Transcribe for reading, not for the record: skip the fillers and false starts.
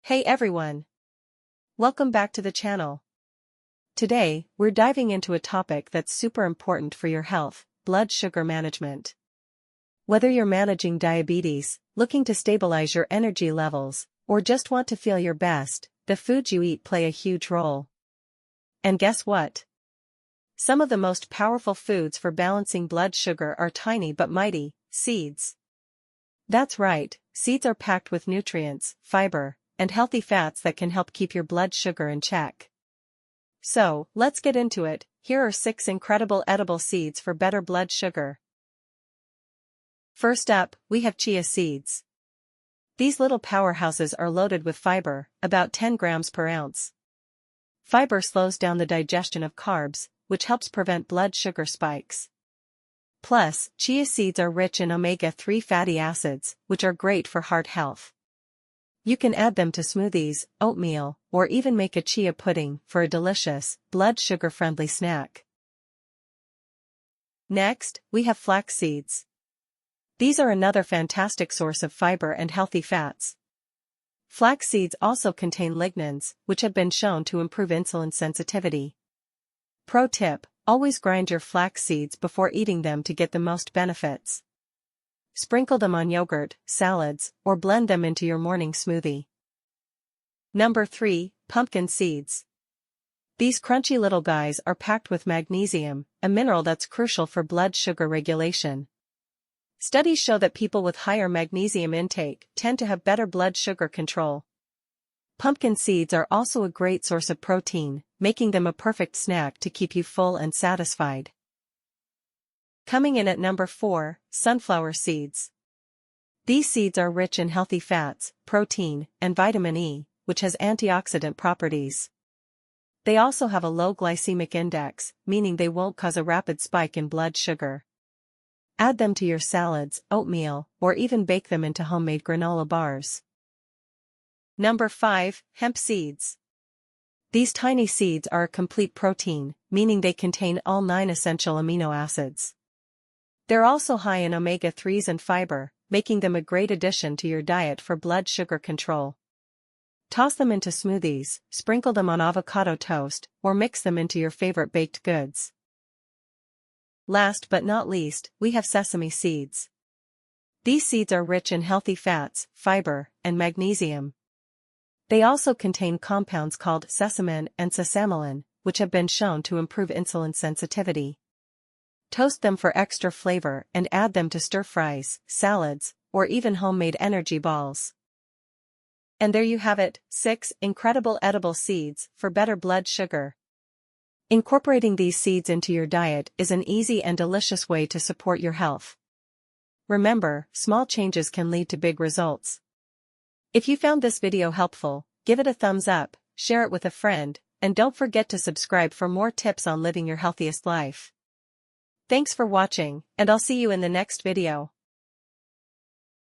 Hey everyone! Welcome back to the channel. Today, we're diving into a topic that's super important for your health: blood sugar management. Whether you're managing diabetes, looking to stabilize your energy levels, or just want to feel your best, the foods you eat play a huge role. And guess what? Some of the most powerful foods for balancing blood sugar are tiny but mighty: seeds. That's right, seeds are packed with nutrients, fiber, and healthy fats that can help keep your blood sugar in check. So, let's get into it. Here are 6 incredible edible seeds for better blood sugar. First up, we have chia seeds. These little powerhouses are loaded with fiber, about 10 grams per ounce. Fiber slows down the digestion of carbs, which helps prevent blood sugar spikes. Plus, chia seeds are rich in omega-3 fatty acids, which are great for heart health. You can add them to smoothies, oatmeal, or even make a chia pudding for a delicious, blood sugar-friendly snack. Next, we have flax seeds. These are another fantastic source of fiber and healthy fats. Flax seeds also contain lignans, which have been shown to improve insulin sensitivity. Pro tip: always grind your flax seeds before eating them to get the most benefits. Sprinkle them on yogurt, salads, or blend them into your morning smoothie. Number 3, pumpkin seeds. These crunchy little guys are packed with magnesium, a mineral that's crucial for blood sugar regulation. Studies show that people with higher magnesium intake tend to have better blood sugar control. Pumpkin seeds are also a great source of protein, making them a perfect snack to keep you full and satisfied. Coming in at number 4, sunflower seeds. These seeds are rich in healthy fats, protein, and vitamin E, which has antioxidant properties. They also have a low glycemic index, meaning they won't cause a rapid spike in blood sugar. Add them to your salads, oatmeal, or even bake them into homemade granola bars. Number 5, hemp seeds. These tiny seeds are a complete protein, meaning they contain all 9 essential amino acids. They're also high in omega-3s and fiber, making them a great addition to your diet for blood sugar control. Toss them into smoothies, sprinkle them on avocado toast, or mix them into your favorite baked goods. Last but not least, we have sesame seeds. These seeds are rich in healthy fats, fiber, and magnesium. They also contain compounds called sesamin and sesamelin, which have been shown to improve insulin sensitivity. Toast them for extra flavor and add them to stir-fries, salads, or even homemade energy balls. And there you have it, 6 incredible edible seeds for better blood sugar. Incorporating these seeds into your diet is an easy and delicious way to support your health. Remember, small changes can lead to big results. If you found this video helpful, give it a thumbs up, share it with a friend, and don't forget to subscribe for more tips on living your healthiest life. Thanks for watching, and I'll see you in the next video.